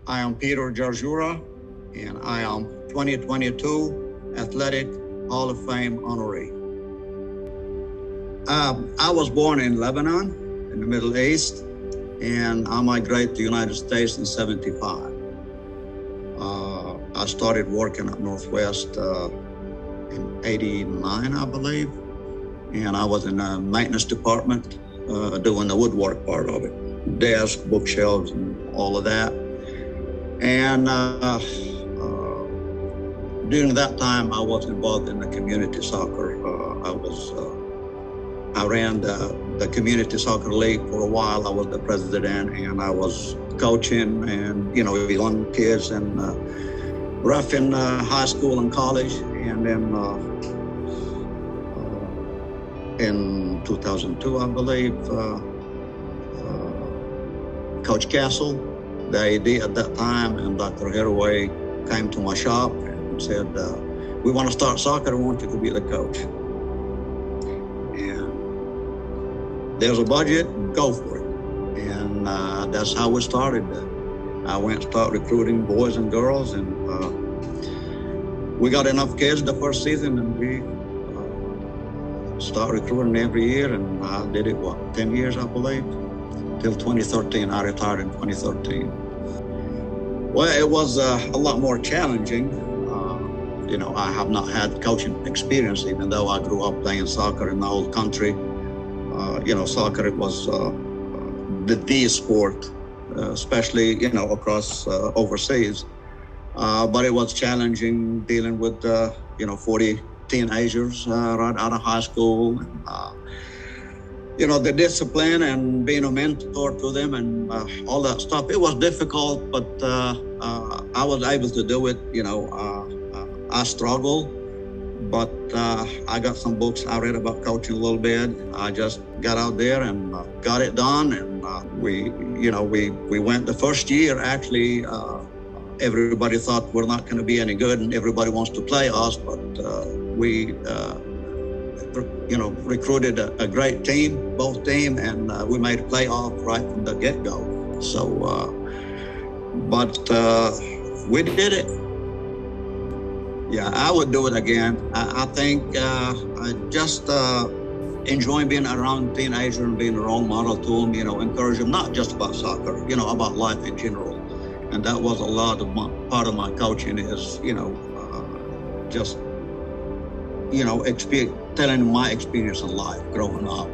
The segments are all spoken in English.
I am Peter Jarjoura, and I am 2022 Athletic Hall of Fame honoree. I was born in Lebanon, in the Middle East, and I migrated to the United States in '75. I started working at Northwest in '89, I believe, and I was in the maintenance department doing the woodwork part of it, desk, bookshelves, and all of that. And during that time, I was involved in the community soccer. I ran the community soccer league for a while. I was the president, and I was coaching and, young kids and rough in high school and college. And then in 2002, I believe, Coach Castle, the AD at that time, and Dr. Haraway came to my shop and said, we want to start soccer, we want you to be the coach. And there's a budget, go for it. And that's how we started. I went and started recruiting boys and girls, and we got enough kids the first season, and we started recruiting every year, and I did it, 10 years, I believe, till 2013. I retired in 2013. Well, it was a lot more challenging. I have not had coaching experience, even though I grew up playing soccer in the old country. Soccer, it was the sport, especially, across overseas. But it was challenging dealing with, 40 teenagers right out of high school. And, the discipline and being a mentor to them and all that stuff. It was difficult, but I was able to do it. I struggled, but I got some books I read about coaching a little bit. I just got out there and got it done. And we went the first year, actually, everybody thought we're not going to be any good and everybody wants to play us, but we recruited a great team, both team, and we made a playoff right from the get-go. So, but we did it. Yeah, I would do it again. I think I just enjoy being around teenagers and being a role model to them, encourage them, not just about soccer, about life in general. And that was a lot of part of my coaching is, just telling them my experience in life growing up.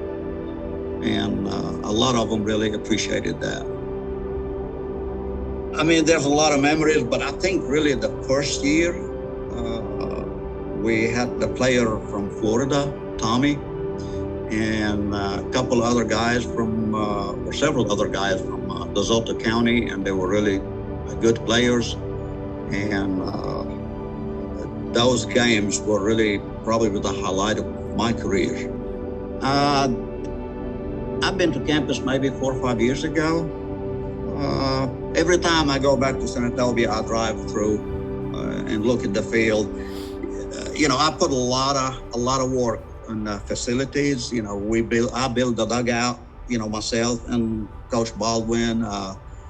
And a lot of them really appreciated that. I mean, there's a lot of memories, but I think really the first year, we had the player from Florida, Tommy, and a couple other guys or several other guys from DeSoto County, and they were really good players. And those games were really probably the highlight of my career. I've been to campus maybe 4 or 5 years ago. Every time I go back to Senatobia, I drive through and look at the field. I put a lot of work on the facilities. I build the dugout, myself and Coach Baldwin.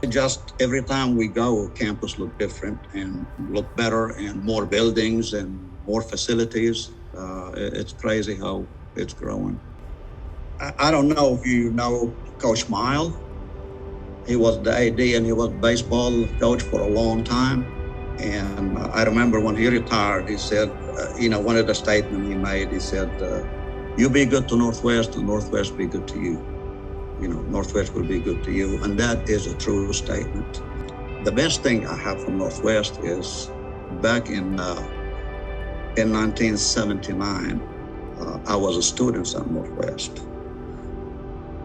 Just every time we go, campus look different and look better, and more buildings and more facilities. It's crazy how it's growing. I don't know if you know Coach Mile. He was the AD and he was baseball coach for a long time. And I remember when he retired, he said, one of the statements he made, he said, you be good to Northwest and Northwest be good to you. Northwest will be good to you. And that is a true statement. The best thing I have from Northwest is back in 1979, I was a student at Northwest.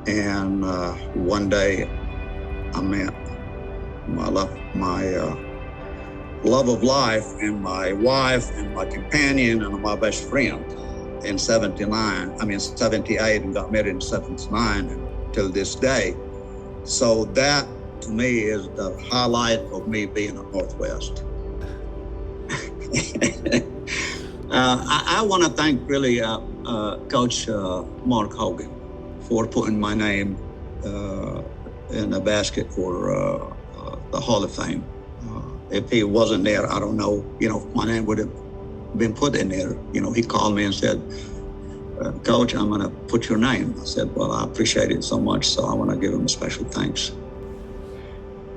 And one day I met my love of life and my wife and my companion and my best friend in 78, and got married in 79 until this day. So that to me is the highlight of me being at Northwest. I want to thank really Coach Mark Hogan for putting my name in the basket for the Hall of Fame. If he wasn't there, I don't know, if my name would have been put in there. He called me and said, Coach, I'm going to put your name. I said, well, I appreciate it so much, so I want to give him a special thanks.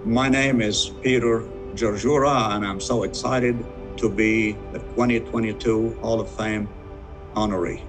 My name is Peter Jarjoura, and I'm so excited to be the 2022 Hall of Fame honoree.